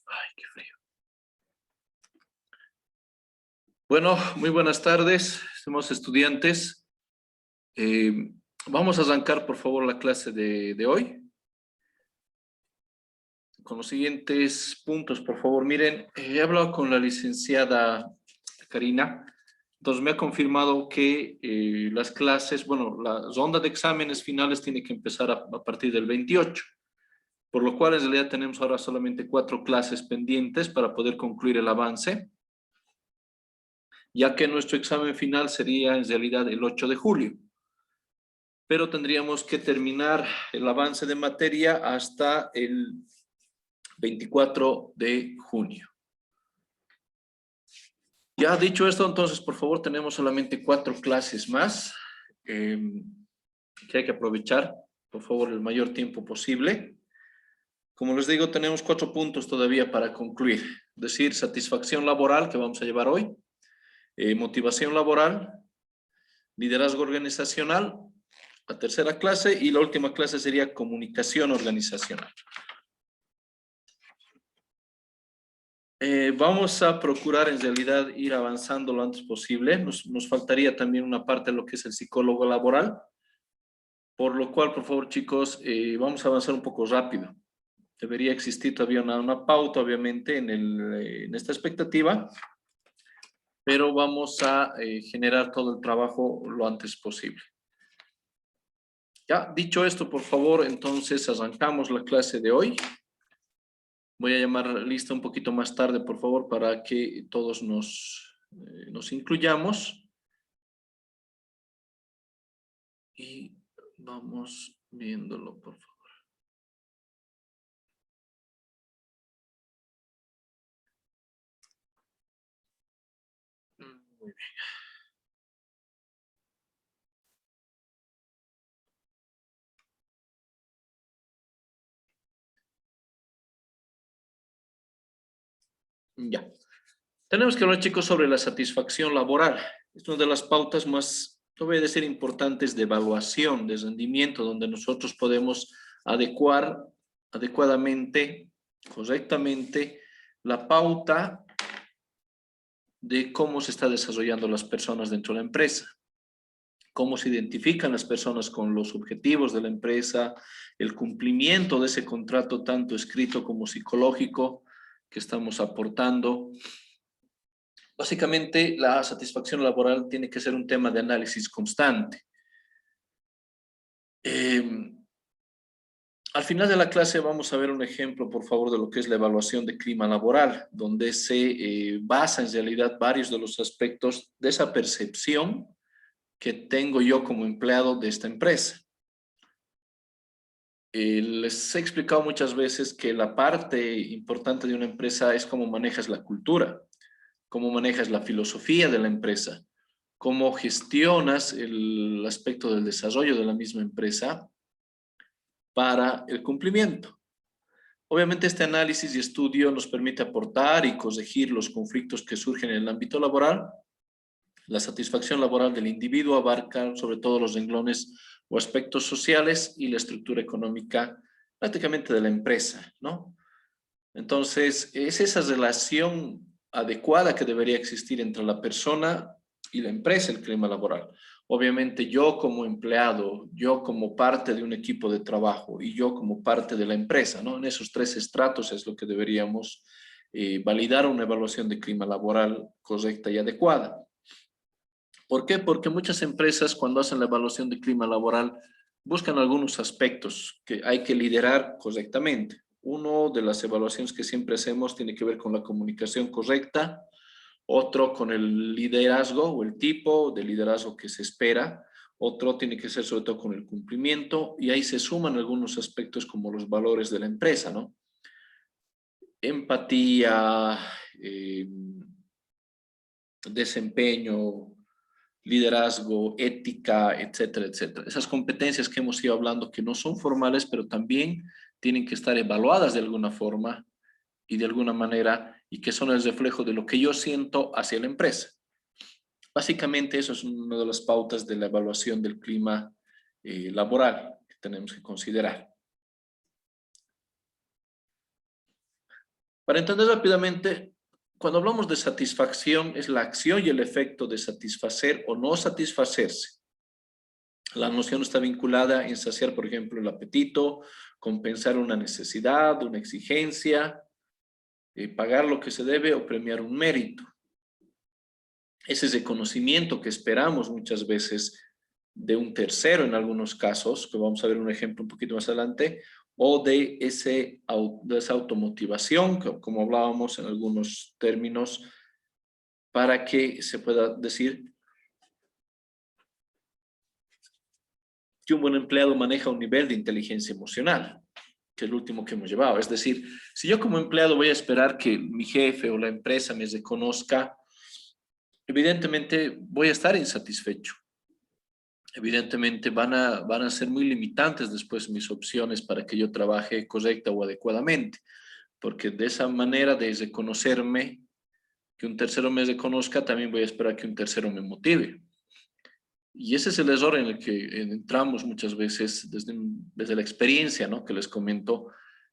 Ay, qué frío. Bueno, muy buenas tardes, estimados estudiantes. Vamos a arrancar, por favor, la clase de hoy. Con los siguientes puntos, por favor. Miren, he hablado con la licenciada Karina. Entonces me ha confirmado que las clases, bueno, la ronda de exámenes finales tiene que empezar a partir del 28. Por lo cual en realidad tenemos ahora solamente 4 clases pendientes para poder concluir el avance, ya que nuestro examen final sería en realidad el 8 de julio. Pero tendríamos que terminar el avance de materia hasta el 24 de junio. Ya dicho esto, entonces, por favor, tenemos solamente 4 clases más que hay que aprovechar, por favor, el mayor tiempo posible. Como les digo, tenemos 4 puntos todavía para concluir. Es decir, satisfacción laboral, que vamos a llevar hoy, motivación laboral, liderazgo organizacional, la tercera clase, y la última clase sería comunicación organizacional. Vamos a procurar en realidad ir avanzando lo antes posible. Nos faltaría también una parte de lo que es el psicólogo laboral, por lo cual, por favor, chicos, vamos a avanzar un poco rápido. Debería existir todavía una pauta, obviamente, en esta expectativa, pero vamos a generar todo el trabajo lo antes posible. Ya, dicho esto, por favor, entonces arrancamos la clase de hoy. Voy a llamar lista un poquito más tarde, por favor, para que todos nos incluyamos. Y vamos viéndolo, por favor. Muy bien. Ya. Tenemos que hablar, chicos, sobre la satisfacción laboral. Es una de las pautas más, no voy a decir importantes, de evaluación, de rendimiento, donde nosotros podemos adecuar adecuadamente, correctamente, la pauta de cómo se está desarrollando las personas dentro de la empresa, cómo se identifican las personas con los objetivos de la empresa, el cumplimiento de ese contrato tanto escrito como psicológico que estamos aportando. Básicamente, la satisfacción laboral tiene que ser un tema de análisis constante. Al final de la clase vamos a ver un ejemplo, por favor, de lo que es la evaluación de clima laboral, donde se basa en realidad varios de los aspectos de esa percepción que tengo yo como empleado de esta empresa. Les he explicado muchas veces que la parte importante de una empresa es cómo manejas la cultura, cómo manejas la filosofía de la empresa, cómo gestionas el aspecto del desarrollo de la misma empresa para el cumplimiento. Obviamente este análisis y estudio nos permite aportar y corregir los conflictos que surgen en el ámbito laboral. La satisfacción laboral del individuo abarca sobre todo los renglones o aspectos sociales y la estructura económica prácticamente de la empresa, ¿no? Entonces, es esa relación adecuada que debería existir entre la persona y la empresa, el clima laboral. Obviamente yo como empleado, yo como parte de un equipo de trabajo y yo como parte de la empresa, ¿no? En esos 3 estratos es lo que deberíamos validar una evaluación de clima laboral correcta y adecuada. ¿Por qué? Porque muchas empresas cuando hacen la evaluación de clima laboral buscan algunos aspectos que hay que liderar correctamente. Uno de las evaluaciones que siempre hacemos tiene que ver con la comunicación correcta, otro con el liderazgo o el tipo de liderazgo que se espera, otro tiene que ser sobre todo con el cumplimiento y ahí se suman algunos aspectos como los valores de la empresa, ¿no? Empatía, desempeño, liderazgo, ética, etcétera, etcétera. Esas competencias que hemos ido hablando que no son formales, pero también tienen que estar evaluadas de alguna forma y de alguna manera y que son el reflejo de lo que yo siento hacia la empresa. Básicamente eso es una de las pautas de la evaluación del clima laboral que tenemos que considerar. Para entender rápidamente, cuando hablamos de satisfacción, es la acción y el efecto de satisfacer o no satisfacerse. La noción está vinculada en saciar, por ejemplo, el apetito, compensar una necesidad, una exigencia, pagar lo que se debe o premiar un mérito. Ese es el conocimiento que esperamos muchas veces de un tercero en algunos casos, que vamos a ver un ejemplo un poquito más adelante, o de esa automotivación, como hablábamos en algunos términos, para que se pueda decir que un buen empleado maneja un nivel de inteligencia emocional, que es el último que hemos llevado. Es decir, si yo como empleado voy a esperar que mi jefe o la empresa me reconozca, evidentemente voy a estar insatisfecho. Evidentemente van a ser muy limitantes después mis opciones para que yo trabaje correcta o adecuadamente, porque de esa manera de reconocerme, que un tercero me reconozca, también voy a esperar que un tercero me motive. Y ese es el error en el que entramos muchas veces desde la experiencia, ¿no? Que les comento,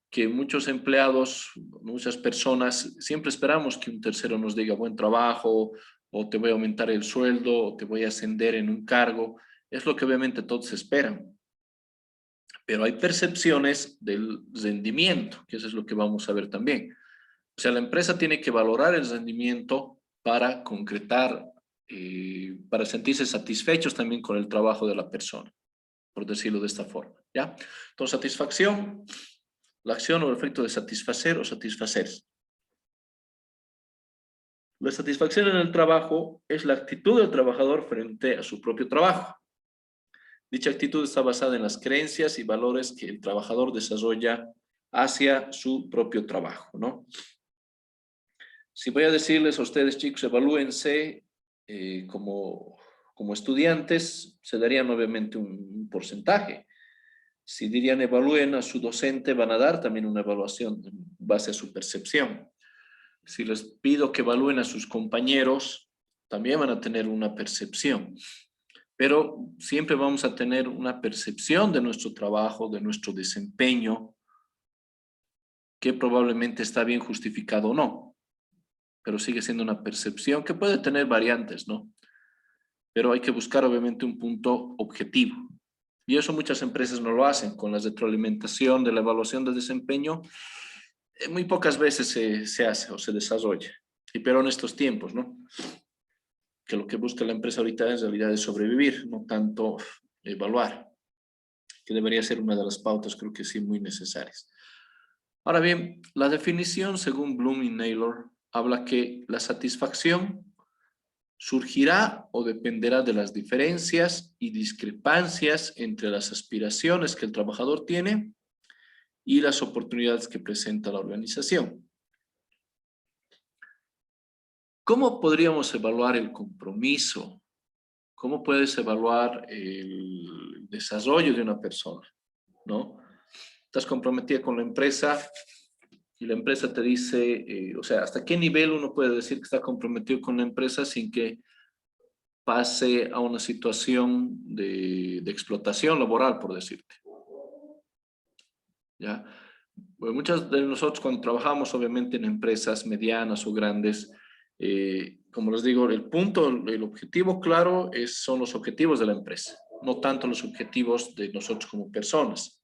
que muchos empleados, muchas personas, siempre esperamos que un tercero nos diga buen trabajo, o te voy a aumentar el sueldo, o te voy a ascender en un cargo. Es lo que obviamente todos esperan. Pero hay percepciones del rendimiento, que eso es lo que vamos a ver también. O sea, la empresa tiene que valorar el rendimiento para concretar, para sentirse satisfechos también con el trabajo de la persona, por decirlo de esta forma, ¿ya? Entonces, satisfacción, la acción o el efecto de satisfacer o satisfacerse. La satisfacción en el trabajo es la actitud del trabajador frente a su propio trabajo. Dicha actitud está basada en las creencias y valores que el trabajador desarrolla hacia su propio trabajo, ¿no? Si voy a decirles a ustedes, chicos, evalúense como estudiantes, se darían obviamente un porcentaje. Si dirían evalúen a su docente, van a dar también una evaluación en base a su percepción. Si les pido que evalúen a sus compañeros, también van a tener una percepción. Pero siempre vamos a tener una percepción de nuestro trabajo, de nuestro desempeño, que probablemente está bien justificado o no, pero sigue siendo una percepción que puede tener variantes, ¿no? Pero hay que buscar obviamente un punto objetivo. Y eso muchas empresas no lo hacen con la retroalimentación de la evaluación de desempeño. Muy pocas veces se hace o se desarrolla. Y pero en estos tiempos, ¿no? Que lo que busca la empresa ahorita en realidad es sobrevivir, no tanto evaluar, que debería ser una de las pautas, creo que sí, muy necesarias. Ahora bien, la definición, según Bloom y Naylor, habla que la satisfacción surgirá o dependerá de las diferencias y discrepancias entre las aspiraciones que el trabajador tiene y las oportunidades que presenta la organización. ¿Cómo podríamos evaluar el compromiso? ¿Cómo puedes evaluar el desarrollo de una persona? ¿No? Estás comprometida con la empresa y la empresa te dice, o sea, ¿hasta qué nivel uno puede decir que está comprometido con la empresa sin que pase a una situación de explotación laboral, por decirte? ¿Ya? Bueno, muchas de nosotros cuando trabajamos obviamente en empresas medianas o grandes, como les digo, el punto, el objetivo claro son los objetivos de la empresa, no tanto los objetivos de nosotros como personas.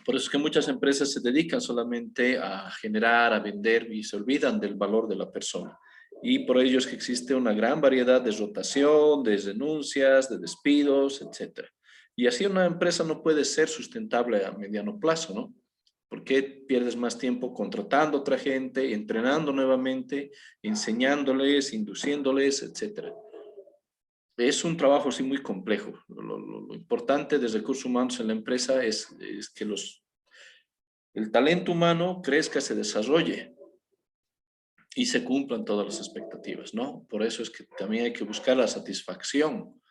Por eso es que muchas empresas se dedican solamente a generar, a vender y se olvidan del valor de la persona. Y por ello es que existe una gran variedad de rotación, de renuncias, de despidos, etc. Y así una empresa no puede ser sustentable a mediano plazo, ¿no? Porque pierdes más tiempo contratando a otra gente, entrenando nuevamente, enseñándoles, induciéndoles, etc. Es un trabajo sí muy complejo. Lo importante de recursos humanos en la empresa es que el talento humano crezca, se desarrolle y se cumplan todas las expectativas, ¿no? Por eso es que también hay que buscar la satisfacción.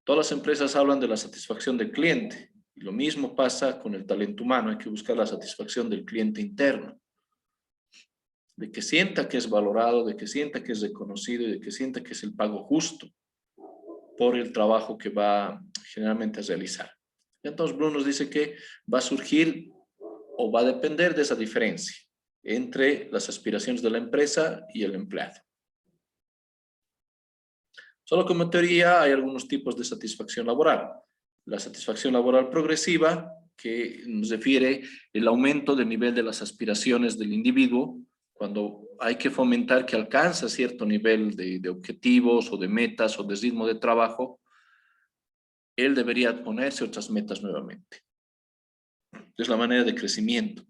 Todas las empresas hablan de la satisfacción del cliente y lo mismo pasa con el talento humano. Hay que buscar la satisfacción del cliente interno, de que sienta que es valorado, de que sienta que es reconocido y de que sienta que es el pago justo por el trabajo que va generalmente a realizar. Entonces Bloom nos dice que va a surgir o va a depender de esa diferencia entre las aspiraciones de la empresa y el empleado. Solo como teoría hay algunos tipos de satisfacción laboral. La satisfacción laboral progresiva, que nos refiere el aumento del nivel de las aspiraciones del individuo, cuando hay que fomentar que alcanza cierto nivel de objetivos o de metas o de ritmo de trabajo, él debería ponerse otras metas nuevamente. Es la manera de crecimiento.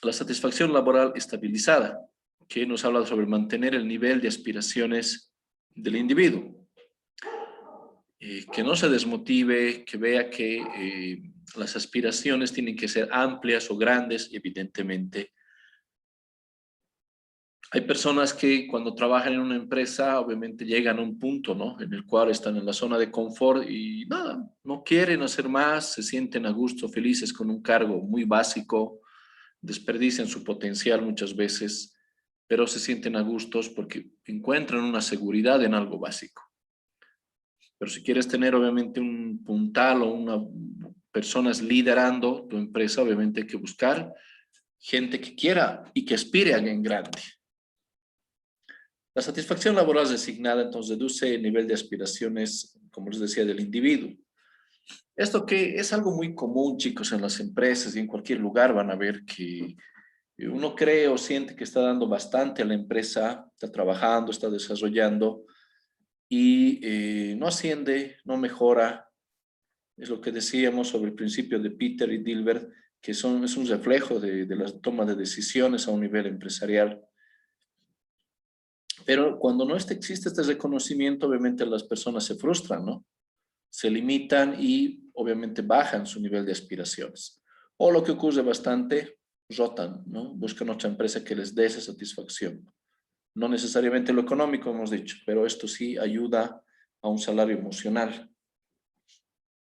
La satisfacción laboral estabilizada, que nos habla sobre mantener el nivel de aspiraciones del individuo. Que no se desmotive, que vea que las aspiraciones tienen que ser amplias o grandes, evidentemente. Hay personas que cuando trabajan en una empresa, obviamente llegan a un punto, ¿no?, en el cual están en la zona de confort y nada, no quieren hacer más, se sienten a gusto, felices con un cargo muy básico, desperdician su potencial muchas veces, pero se sienten a gustos porque encuentran una seguridad en algo básico. Pero si quieres tener obviamente un puntal o personas liderando tu empresa, obviamente hay que buscar gente que quiera y que aspire a en grande. La satisfacción laboral designada entonces deduce el nivel de aspiraciones, como les decía, del individuo. Esto que es algo muy común, chicos, en las empresas y en cualquier lugar van a ver que uno cree o siente que está dando bastante a la empresa, está trabajando, está desarrollando y no asciende, no mejora. Es lo que decíamos sobre el principio de Peter y Dilbert, que es un reflejo de la toma de decisiones a un nivel empresarial. Pero cuando no existe este reconocimiento, obviamente las personas se frustran, ¿no? Se limitan y obviamente bajan su nivel de aspiraciones. O lo que ocurre bastante, rotan, ¿no? Buscan otra empresa que les dé esa satisfacción. No necesariamente lo económico, hemos dicho, pero esto sí ayuda a un salario emocional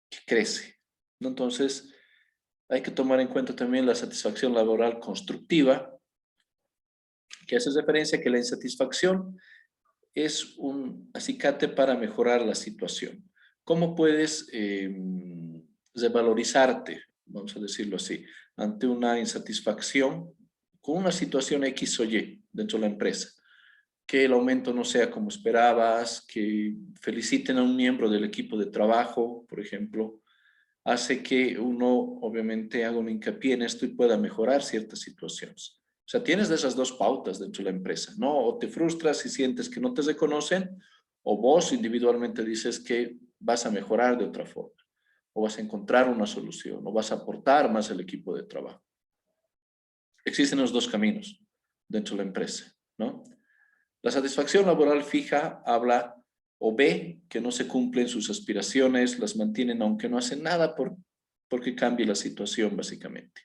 que crece, ¿no? Entonces, hay que tomar en cuenta también la satisfacción laboral constructiva, que hace referencia a que la insatisfacción es un acicate para mejorar la situación. ¿Cómo puedes revalorizarte, vamos a decirlo así, ante una insatisfacción con una situación X o Y dentro de la empresa? Que el aumento no sea como esperabas, que feliciten a un miembro del equipo de trabajo, por ejemplo, hace que uno obviamente haga un hincapié en esto y pueda mejorar ciertas situaciones. O sea, tienes de esas dos pautas dentro de la empresa, ¿no? O te frustras y sientes que no te reconocen, o vos individualmente dices que vas a mejorar de otra forma, o vas a encontrar una solución, o vas a aportar más al equipo de trabajo. Existen los dos caminos dentro de la empresa, ¿no? La satisfacción laboral fija habla o ve que no se cumplen sus aspiraciones, las mantienen aunque no hacen nada porque cambie la situación básicamente.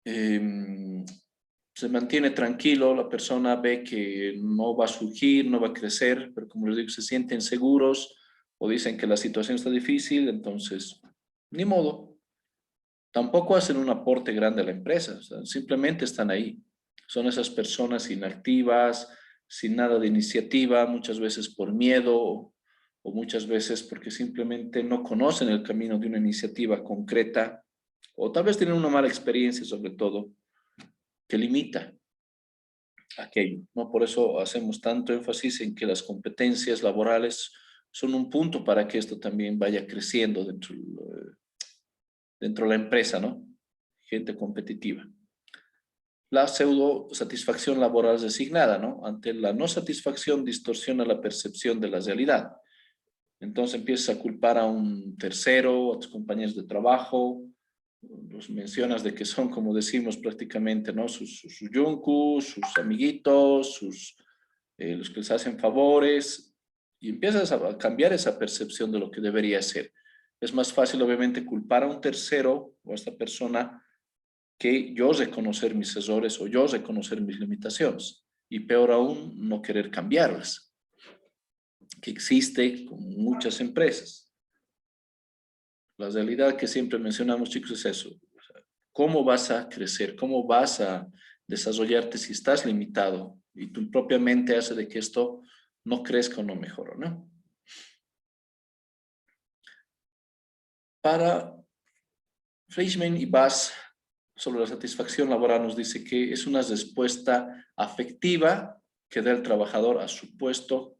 Se mantiene tranquilo, la persona ve que no va a surgir, no va a crecer, pero como les digo, se sienten seguros o dicen que la situación está difícil, entonces, ni modo. Tampoco hacen un aporte grande a la empresa, o sea, simplemente están ahí. Son esas personas inactivas, sin nada de iniciativa, muchas veces por miedo o muchas veces porque simplemente no conocen el camino de una iniciativa concreta o tal vez tienen una mala experiencia sobre todo que limita aquello, ¿no? Por eso hacemos tanto énfasis en que las competencias laborales son un punto para que esto también vaya creciendo dentro de la empresa, ¿no? Gente competitiva. La pseudo satisfacción laboral designada, ¿no? Ante la no satisfacción distorsiona la percepción de la realidad. Entonces empiezas a culpar a un tercero, a tus compañeros de trabajo, los mencionas de que son, como decimos prácticamente, ¿no? Sus yuncus, sus amiguitos, los que les hacen favores, y empiezas a cambiar esa percepción de lo que debería ser. Es más fácil, obviamente, culpar a un tercero o a esta persona que yo reconocer mis errores o yo reconocer mis limitaciones. Y peor aún, no querer cambiarlas, que existe con muchas empresas. La realidad que siempre mencionamos, chicos, es eso. ¿Cómo vas a crecer? ¿Cómo vas a desarrollarte si estás limitado? Y tu propia mente hace de que esto no crezca o no mejore, ¿no? Para Fleischmann y Bass sobre la satisfacción laboral nos dice que es una respuesta afectiva que da el trabajador a su puesto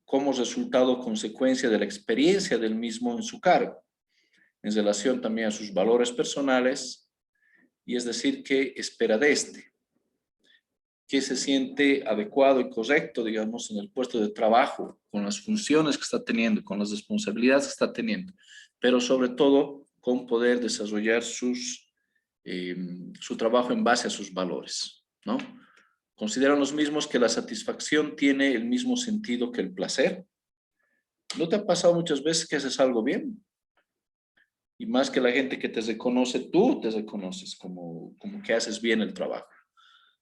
como resultado o consecuencia de la experiencia del mismo en su cargo, en relación también a sus valores personales, y es decir, que espera de este, que se siente adecuado y correcto, digamos, en el puesto de trabajo, con las funciones que está teniendo, con las responsabilidades que está teniendo, pero sobre todo con poder desarrollar su trabajo en base a sus valores, ¿no? Consideran los mismos que la satisfacción tiene el mismo sentido que el placer. ¿No te ha pasado muchas veces que haces algo bien? Y más que la gente que te reconoce, tú te reconoces como que haces bien el trabajo.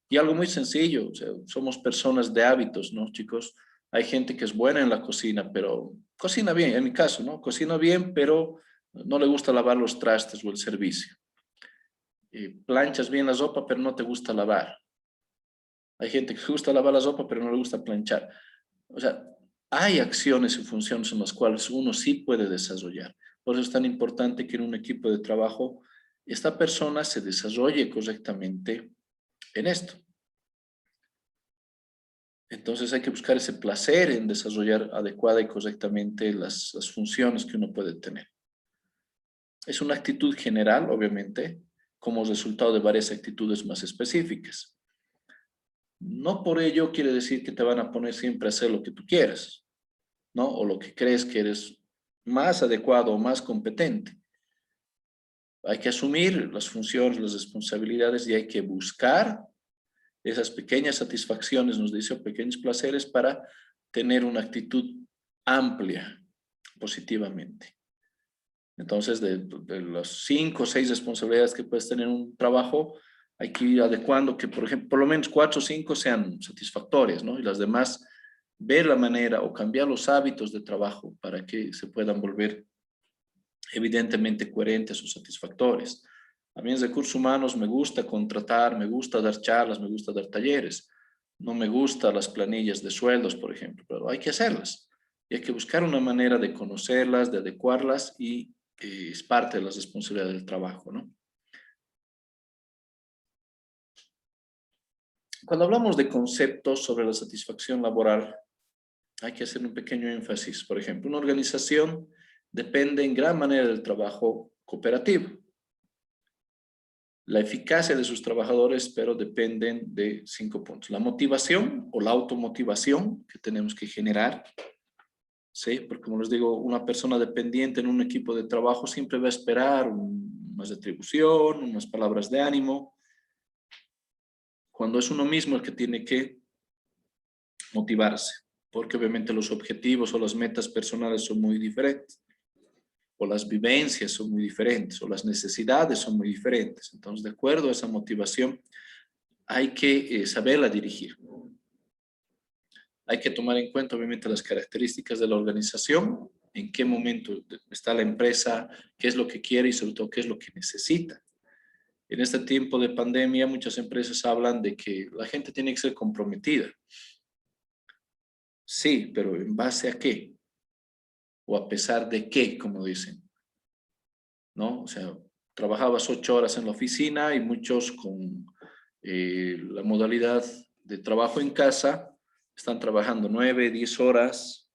Y algo muy sencillo, o sea, somos personas de hábitos, ¿no, chicos? Hay gente que es buena en la cocina, pero cocina bien, en mi caso, ¿no? Cocina bien, pero no le gusta lavar los trastes o el servicio. Planchas bien la sopa, pero no te gusta lavar. Hay gente que le gusta lavar la sopa, pero no le gusta planchar. O sea, hay acciones y funciones en las cuales uno sí puede desarrollar. Por eso es tan importante que en un equipo de trabajo esta persona se desarrolle correctamente en esto. Entonces hay que buscar ese placer en desarrollar adecuada y correctamente las funciones que uno puede tener. Es una actitud general, obviamente, como resultado de varias actitudes más específicas. No por ello quiere decir que te van a poner siempre a hacer lo que tú quieras, ¿no? O lo que crees que eres más adecuado o más competente. Hay que asumir las funciones, las responsabilidades y hay que buscar esas pequeñas satisfacciones, nos dice, o pequeños placeres para tener una actitud amplia, positivamente. Entonces, de las 5 o 6 responsabilidades que puedes tener en un trabajo, hay que ir adecuando que, por ejemplo, por lo menos 4 o 5 sean satisfactorias, ¿no? Y las demás, ver la manera o cambiar los hábitos de trabajo para que se puedan volver evidentemente coherentes o satisfactorios. A mí en recursos humanos me gusta contratar, me gusta dar charlas, me gusta dar talleres. No me gustan las planillas de sueldos, por ejemplo, pero hay que hacerlas. Y hay que buscar una manera de conocerlas, de adecuarlas y es parte de las responsabilidades del trabajo, ¿no? Cuando hablamos de conceptos sobre la satisfacción laboral, hay que hacer un pequeño énfasis. Por ejemplo, una organización depende en gran manera del trabajo cooperativo. La eficacia de sus trabajadores, pero dependen de 5 puntos. La motivación o la automotivación que tenemos que generar, ¿sí? Porque como les digo, una persona dependiente en un equipo de trabajo siempre va a esperar una retribución, unas palabras de ánimo, cuando es uno mismo el que tiene que motivarse, porque obviamente los objetivos o las metas personales son muy diferentes, o las vivencias son muy diferentes, o las necesidades son muy diferentes. Entonces, de acuerdo a esa motivación, hay que saberla dirigir. Hay que tomar en cuenta, obviamente, las características de la organización, en qué momento está la empresa, qué es lo que quiere y sobre todo qué es lo que necesita. En este tiempo de pandemia, muchas empresas hablan de que la gente tiene que ser comprometida. Sí, pero ¿en base a qué? O a pesar de qué, como dicen, ¿no? O sea, trabajabas 8 horas en la oficina y muchos con la modalidad de trabajo en casa están trabajando 9, 10 horas,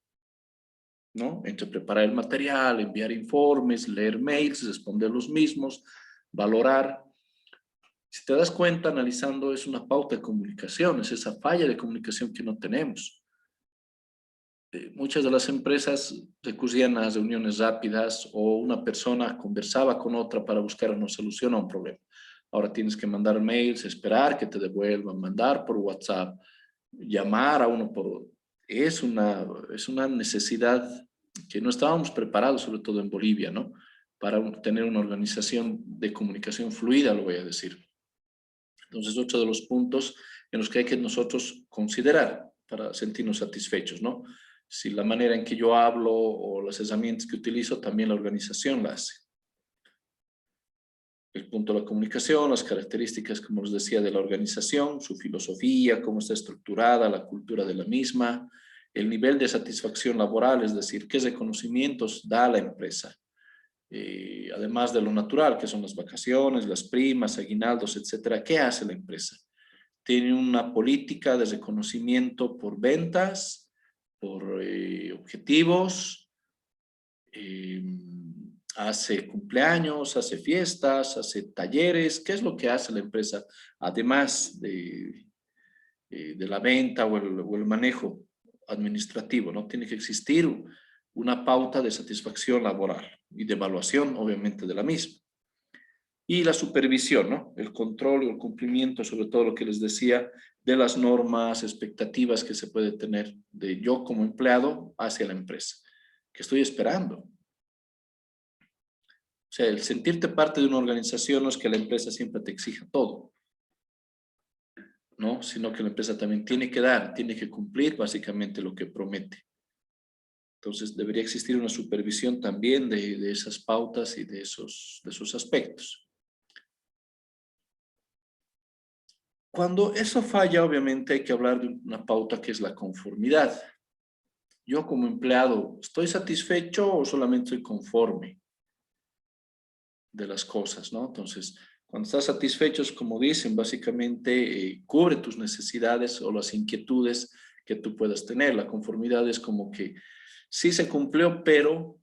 ¿no? Entre preparar el material, enviar informes, leer mails, responder los mismos, valorar. Si te das cuenta, analizando, es una pauta de comunicación, es esa falla de comunicación que no tenemos. Muchas de las empresas recurrían a reuniones rápidas o una persona conversaba con otra para buscar una solución a un problema. Ahora tienes que mandar mails, esperar que te devuelvan, mandar por WhatsApp, llamar a uno por... Es una necesidad que no estábamos preparados, sobre todo en Bolivia, ¿no? Para tener una organización de comunicación fluida, lo voy a decir. Entonces, otro de los puntos en los que hay que nosotros considerar para sentirnos satisfechos, ¿no? Si la manera en que yo hablo o las herramientas que utilizo, también la organización la hace. El punto de la comunicación, las características, como les decía, de la organización, su filosofía, cómo está estructurada, la cultura de la misma, el nivel de satisfacción laboral, es decir, qué reconocimientos da la empresa, además de lo natural, que son las vacaciones, las primas, aguinaldos, etcétera, ¿qué hace la empresa? Tiene una política de reconocimiento por ventas, por objetivos, hace cumpleaños, hace fiestas, hace talleres. ¿Qué es lo que hace la empresa? Además de la venta o el manejo administrativo, ¿no? Tiene que existir una pauta de satisfacción laboral y de evaluación, obviamente, de la misma. Y la supervisión, ¿no? El control y el cumplimiento, sobre todo lo que les decía, de las normas, expectativas que se puede tener de yo como empleado hacia la empresa. ¿Qué estoy esperando? O sea, el sentirte parte de una organización no es que la empresa siempre te exija todo, ¿no? Sino que la empresa también tiene que dar, tiene que cumplir básicamente lo que promete. Entonces, debería existir una supervisión también de esas pautas y de esos aspectos. Cuando eso falla, obviamente hay que hablar de una pauta que es la conformidad. Yo como empleado, ¿estoy satisfecho o solamente estoy conforme de las cosas, ¿no? Entonces, cuando estás satisfecho, como dicen, básicamente cubre tus necesidades o las inquietudes que tú puedas tener. La conformidad es como que sí se cumplió, pero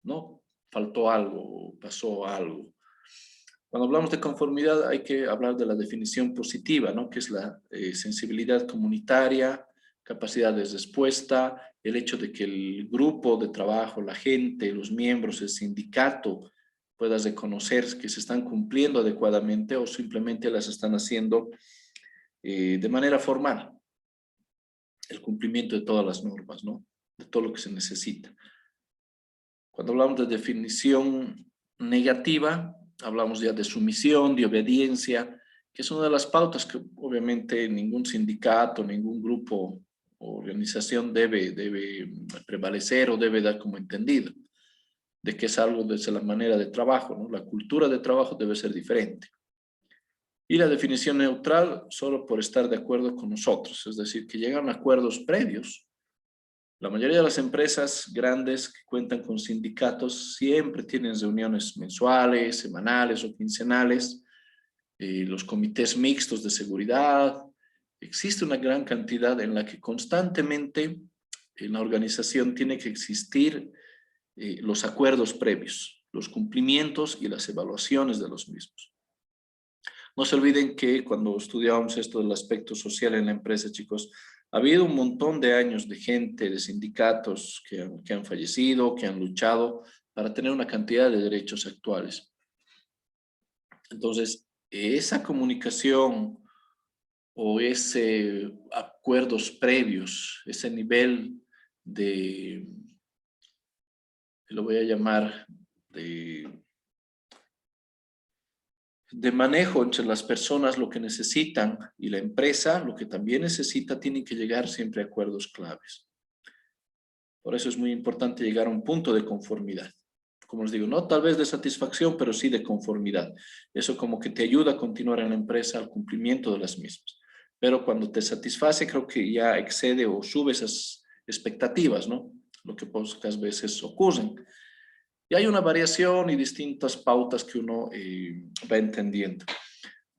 no faltó algo, pasó algo. Cuando hablamos de conformidad hay que hablar de la definición positiva, ¿no? Que es la sensibilidad comunitaria, capacidad de respuesta, el hecho de que el grupo de trabajo, la gente, los miembros, el sindicato, puedas reconocer que se están cumpliendo adecuadamente o simplemente las están haciendo de manera formal. El cumplimiento de todas las normas, ¿no? De todo lo que se necesita. Cuando hablamos de definición negativa, hablamos ya de sumisión, de obediencia, que es una de las pautas que obviamente ningún sindicato, ningún grupo o organización debe prevalecer o debe dar como entendido, de que es algo desde la manera de trabajo, ¿no? La cultura de trabajo debe ser diferente. Y la definición neutral solo por estar de acuerdo con nosotros, es decir, que llegan a acuerdos previos. La mayoría de las empresas grandes que cuentan con sindicatos siempre tienen reuniones mensuales, semanales o quincenales, los comités mixtos de seguridad. Existe una gran cantidad en la que constantemente en la organización tiene que existir los acuerdos previos, los cumplimientos y las evaluaciones de los mismos. No se olviden que cuando estudiábamos esto del aspecto social en la empresa, chicos, ha habido un montón de años de gente, de sindicatos que han fallecido, que han luchado para tener una cantidad de derechos actuales. Entonces, esa comunicación o ese acuerdos previos, ese nivel lo voy a llamar, de manejo entre las personas, lo que necesitan, y la empresa, lo que también necesita, tienen que llegar siempre a acuerdos claves. Por eso es muy importante llegar a un punto de conformidad. Como les digo, no tal vez de satisfacción, pero sí de conformidad. Eso como que te ayuda a continuar en la empresa al cumplimiento de las mismas. Pero cuando te satisface, creo que ya excede o sube esas expectativas, ¿no? Lo que pocas veces ocurren. Y hay una variación y distintas pautas que uno va entendiendo.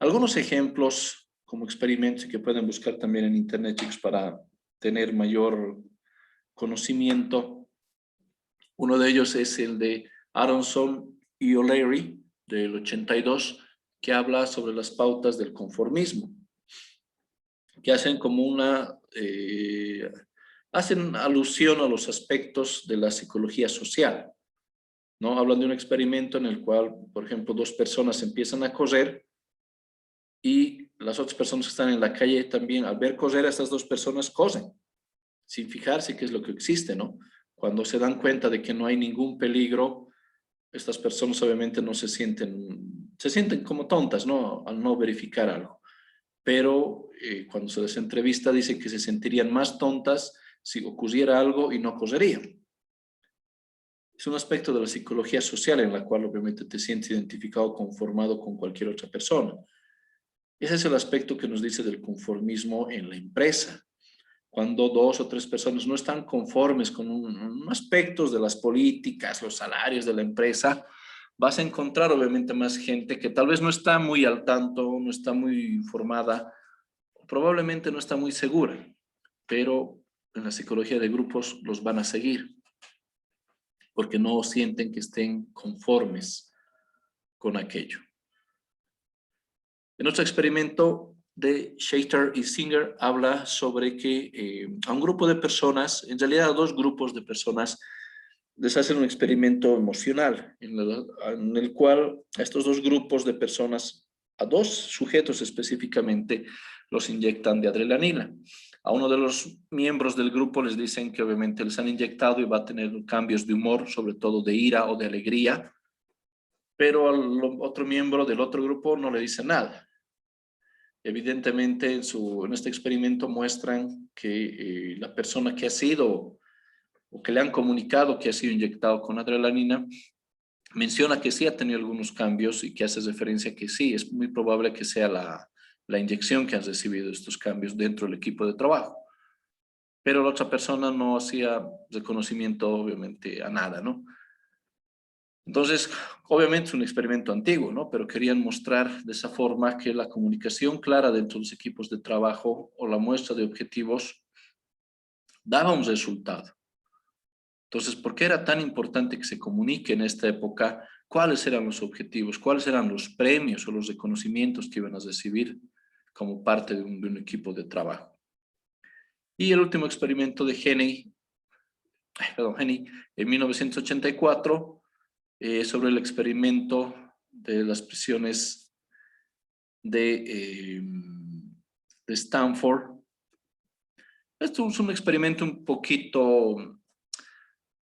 Algunos ejemplos como experimentos que pueden buscar también en internet, chicos, para tener mayor conocimiento. Uno de ellos es el de Aronson y O'Leary del 82, que habla sobre las pautas del conformismo, que hacen como hacen alusión a los aspectos de la psicología social, ¿no? Hablan de un experimento en el cual, por ejemplo, dos personas empiezan a correr y las otras personas que están en la calle también, al ver correr a estas dos personas, corren, sin fijarse qué es lo que existe, ¿no? Cuando se dan cuenta de que no hay ningún peligro, estas personas obviamente no se sienten como tontas, ¿no? Al no verificar algo. Pero cuando se les entrevista dicen que se sentirían más tontas si ocurriera algo y no correrían. Es un aspecto de la psicología social en la cual obviamente te sientes identificado, conformado con cualquier otra persona. Ese es el aspecto que nos dice del conformismo en la empresa. cuando 2 o 3 personas no están conformes con aspectos de las políticas, los salarios de la empresa, vas a encontrar obviamente más gente que tal vez no está muy al tanto, no está muy informada, probablemente no está muy segura, pero en la psicología de grupos los van a seguir porque no sienten que estén conformes con aquello. En otro experimento de Shater y Singer habla sobre que a un grupo de personas, en realidad a 2 grupos de personas, les hacen un experimento emocional en el cual a estos 2 grupos de personas, a 2 sujetos específicamente, los inyectan de adrenalina. A uno de los miembros del grupo les dicen que obviamente les han inyectado y va a tener cambios de humor, sobre todo de ira o de alegría, pero al otro miembro del otro grupo no le dicen nada. Evidentemente en este experimento muestran que la persona que ha sido o que le han comunicado que ha sido inyectado con adrenalina, menciona que sí ha tenido algunos cambios y que hace referencia a que sí, es muy probable que sea la inyección que han recibido estos cambios dentro del equipo de trabajo. Pero la otra persona no hacía reconocimiento, obviamente, a nada, ¿no? Entonces, obviamente es un experimento antiguo, ¿no? Pero querían mostrar de esa forma que la comunicación clara dentro de los equipos de trabajo o la muestra de objetivos daba un resultado. Entonces, ¿por qué era tan importante que se comunique en esta época cuáles eran los objetivos, cuáles eran los premios o los reconocimientos que iban a recibir como parte de un equipo de trabajo? Y el último experimento de Heney en 1984 sobre el experimento de las prisiones de Stanford. Esto es un experimento un poquito,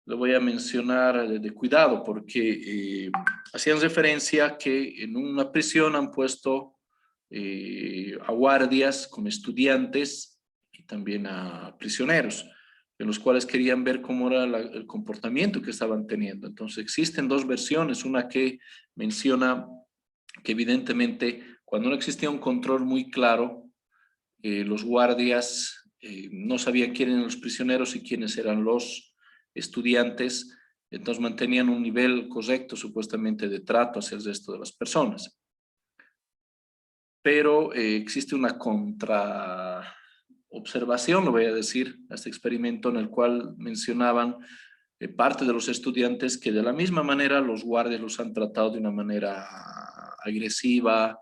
lo voy a mencionar de cuidado, porque hacían referencia que en una prisión han puesto a guardias con estudiantes y también a prisioneros, en los cuales querían ver cómo era el comportamiento que estaban teniendo. Entonces existen 2 versiones, una que menciona que evidentemente cuando no existía un control muy claro, los guardias no sabían quién eran los prisioneros y quiénes eran los estudiantes, entonces mantenían un nivel correcto supuestamente de trato hacia el resto de las personas. Pero existe una contraobservación, lo voy a decir, a este experimento en el cual mencionaban parte de los estudiantes que de la misma manera los guardias los han tratado de una manera agresiva,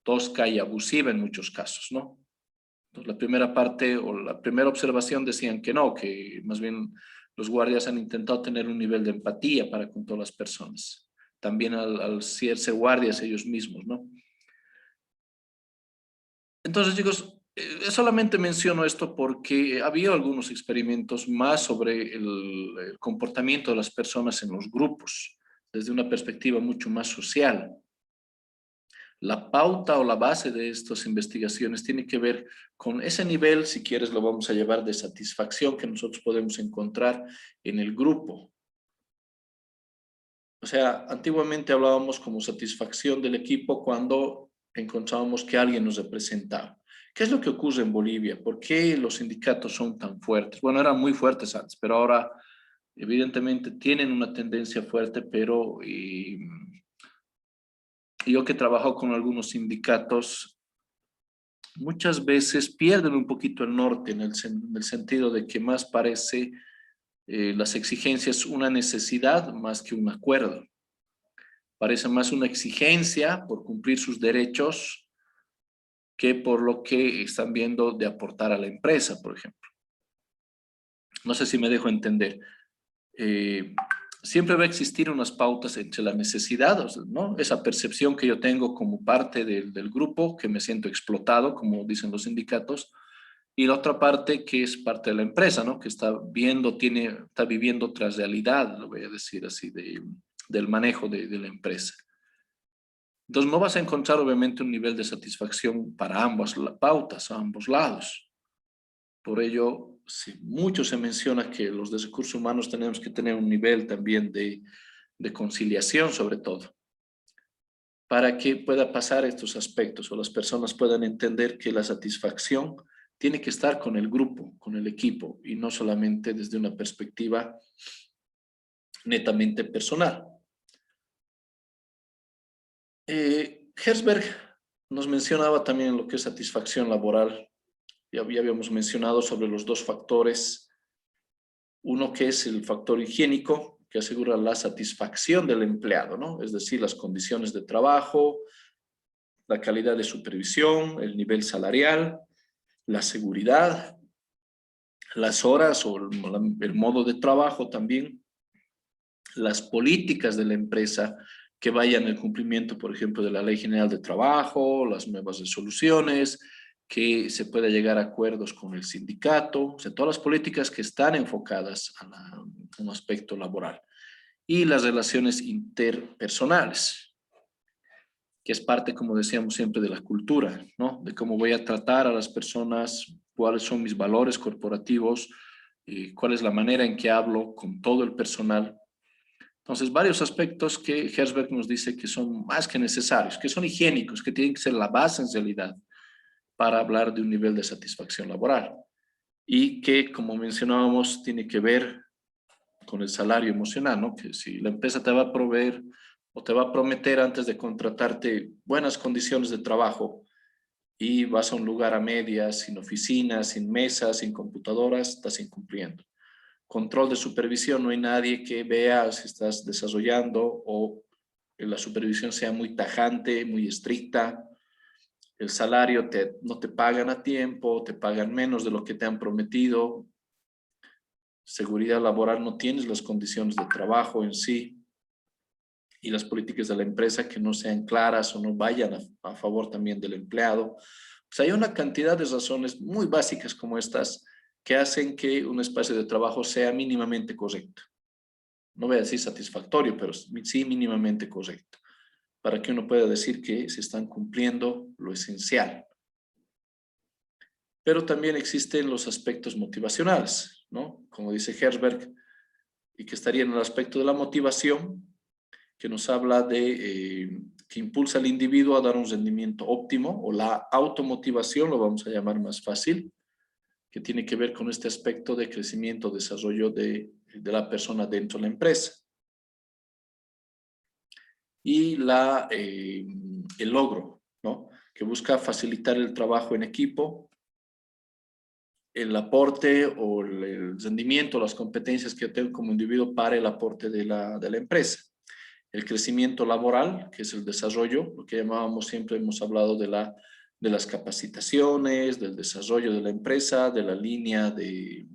tosca y abusiva en muchos casos, ¿no? Entonces, la primera parte o la primera observación decían que no, que más bien los guardias han intentado tener un nivel de empatía para con todas las personas, también al ser guardias ellos mismos, ¿no? Entonces, chicos, solamente menciono esto porque había algunos experimentos más sobre el comportamiento de las personas en los grupos, desde una perspectiva mucho más social. La pauta o la base de estas investigaciones tiene que ver con ese nivel, si quieres lo vamos a llevar, de satisfacción que nosotros podemos encontrar en el grupo. O sea, antiguamente hablábamos como satisfacción del equipo cuando encontrábamos que alguien nos representaba. ¿Qué es lo que ocurre en Bolivia? ¿Por qué los sindicatos son tan fuertes? Bueno, eran muy fuertes antes, pero ahora evidentemente tienen una tendencia fuerte, pero yo que he trabajado con algunos sindicatos, muchas veces pierden un poquito el norte en el sentido de que más parece las exigencias una necesidad más que un acuerdo. Parece más una exigencia por cumplir sus derechos que por lo que están viendo de aportar a la empresa, por ejemplo. No sé si me dejo entender. Siempre va a existir unas pautas entre la necesidad, ¿no? Esa percepción que yo tengo como parte del grupo, que me siento explotado, como dicen los sindicatos, y la otra parte que es parte de la empresa, ¿no? Que está viviendo otra realidad, lo voy a decir así, del manejo de la empresa. Entonces no vas a encontrar obviamente un nivel de satisfacción para ambas pautas, a ambos lados. Por ello, mucho se menciona que los de recursos humanos tenemos que tener un nivel también de conciliación sobre todo, para que pueda pasar estos aspectos o las personas puedan entender que la satisfacción tiene que estar con el grupo, con el equipo, y no solamente desde una perspectiva netamente personal. Herzberg nos mencionaba también lo que es satisfacción laboral. Ya habíamos mencionado sobre los dos factores. Uno que es el factor higiénico, que asegura la satisfacción del empleado, ¿no? Es decir, las condiciones de trabajo, la calidad de supervisión, el nivel salarial, la seguridad, las horas o el modo de trabajo también, las políticas de la empresa que vayan al cumplimiento, por ejemplo, de la Ley General de Trabajo, las nuevas resoluciones, que se pueda llegar a acuerdos con el sindicato, o sea, todas las políticas que están enfocadas a un aspecto laboral. Y las relaciones interpersonales, que es parte, como decíamos siempre, de la cultura, ¿no? De cómo voy a tratar a las personas, cuáles son mis valores corporativos, cuál es la manera en que hablo con todo el personal. Entonces, varios aspectos que Herzberg nos dice que son más que necesarios, que son higiénicos, que tienen que ser la base en realidad para hablar de un nivel de satisfacción laboral. Y que, como mencionábamos, tiene que ver con el salario emocional, ¿no? Que si la empresa te va a proveer o te va a prometer antes de contratarte buenas condiciones de trabajo y vas a un lugar a medias, sin oficinas, sin mesas, sin computadoras, estás incumpliendo. Control de supervisión, no hay nadie que vea si estás desarrollando o que la supervisión sea muy tajante, muy estricta. El salario no te pagan a tiempo, te pagan menos de lo que te han prometido. Seguridad laboral, no tienes las condiciones de trabajo en sí. Y las políticas de la empresa que no sean claras o no vayan a favor también del empleado. Pues hay una cantidad de razones muy básicas como estas que hacen que un espacio de trabajo sea mínimamente correcto. No voy a decir satisfactorio, pero sí mínimamente correcto, para que uno pueda decir que se están cumpliendo lo esencial. Pero también existen los aspectos motivacionales, ¿no? Como dice Herzberg, y que estaría en el aspecto de la motivación, que nos habla de que impulsa al individuo a dar un rendimiento óptimo, o la automotivación, lo vamos a llamar más fácil, que tiene que ver con este aspecto de crecimiento, desarrollo de la persona dentro de la empresa. Y el logro, ¿no? Que busca facilitar el trabajo en equipo, el aporte o el rendimiento, las competencias que tengo como individuo para el aporte de la empresa. El crecimiento laboral, que es el desarrollo, lo que llamábamos siempre, hemos hablado de las capacitaciones, del desarrollo de la empresa, de la línea de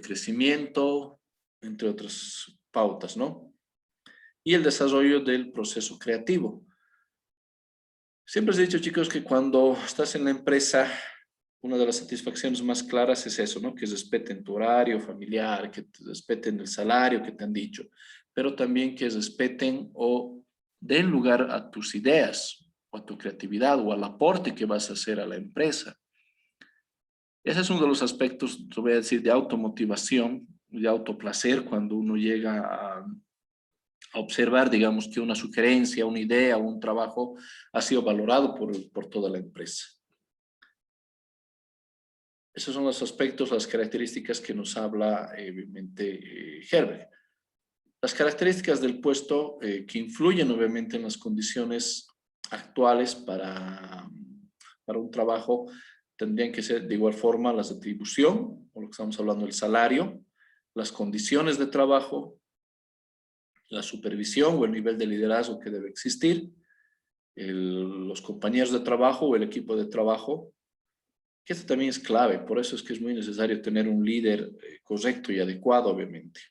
crecimiento, entre otras pautas, ¿no? Y el desarrollo del proceso creativo. Siempre os he dicho, chicos, que cuando estás en la empresa, una de las satisfacciones más claras es eso, ¿no? Que respeten tu horario familiar, que te respeten el salario que te han dicho, pero también que respeten o den lugar a tus ideas, o a tu creatividad, o al aporte que vas a hacer a la empresa. Ese es uno de los aspectos, te voy a decir, de automotivación, de autoplacer, cuando uno llega a observar, digamos, que una sugerencia, una idea, un trabajo ha sido valorado por toda la empresa. Esos son los aspectos, las características que nos habla, obviamente, Herzberg. Las características del puesto que influyen, obviamente, en las condiciones actuales para un trabajo tendrían que ser, de igual forma, las de atribución, o lo que estamos hablando, el salario, las condiciones de trabajo, la supervisión o el nivel de liderazgo que debe existir, los compañeros de trabajo o el equipo de trabajo, que esto también es clave, por eso es que es muy necesario tener un líder correcto y adecuado, obviamente.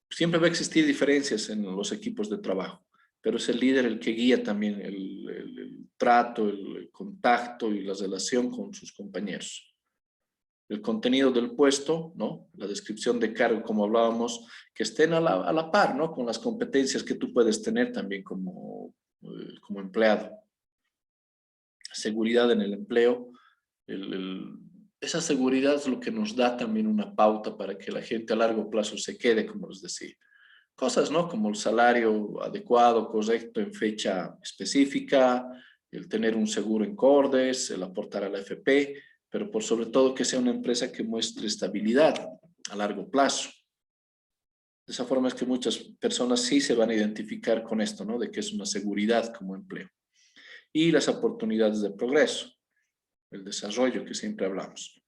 Siempre va a existir diferencias en los equipos de trabajo, pero es el líder el que guía también el trato, el contacto y la relación con sus compañeros. El contenido del puesto, ¿no? La descripción de cargo, como hablábamos, que estén a la par, ¿no? Con las competencias que tú puedes tener también como empleado. Seguridad en el empleo. Esa seguridad es lo que nos da también una pauta para que la gente a largo plazo se quede, como les decía. Cosas, ¿no? Como el salario adecuado, correcto, en fecha específica, el tener un seguro en Cordes, el aportar a la AFP, pero por sobre todo que sea una empresa que muestre estabilidad a largo plazo. De esa forma es que muchas personas sí se van a identificar con esto, ¿no? De que es una seguridad como empleo. Y las oportunidades de progreso, el desarrollo que siempre hablamos.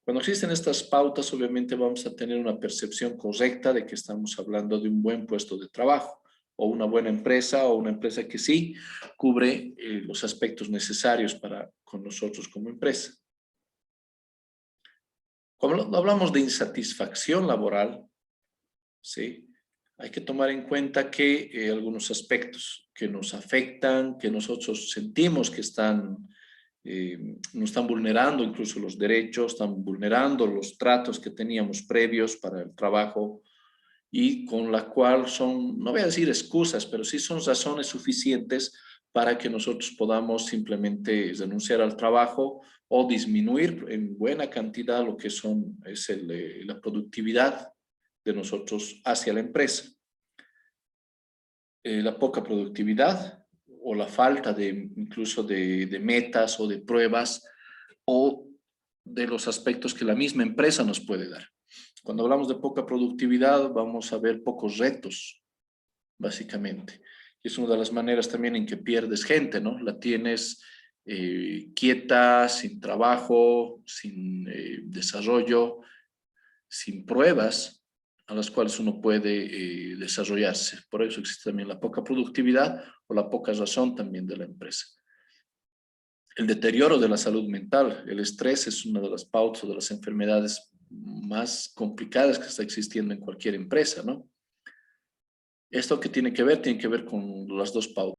Cuando existen estas pautas, obviamente vamos a tener una percepción correcta de que estamos hablando de un buen puesto de trabajo o una buena empresa o una empresa que sí cubre los aspectos necesarios con nosotros como empresa. Cuando hablamos de insatisfacción laboral, ¿sí? Hay que tomar en cuenta que algunos aspectos que nos afectan, que nosotros sentimos que nos están vulnerando incluso los derechos, están vulnerando los tratos que teníamos previos para el trabajo y con la cual son, no voy a decir excusas, pero sí son razones suficientes para que nosotros podamos simplemente renunciar al trabajo o disminuir en buena cantidad lo que es la productividad de nosotros hacia la empresa. La poca productividad o la falta incluso de metas o de pruebas o de los aspectos que la misma empresa nos puede dar. Cuando hablamos de poca productividad vamos a ver pocos retos, básicamente. Y es una de las maneras también en que pierdes gente, ¿no? La tienes quieta, sin trabajo, sin desarrollo, sin pruebas a las cuales uno puede desarrollarse. Por eso existe también la poca productividad o la poca razón también de la empresa. El deterioro de la salud mental, el estrés es una de las pautas o de las enfermedades más complicadas que está existiendo en cualquier empresa, ¿no? ¿Esto qué tiene que ver? Tiene que ver con las dos pautas.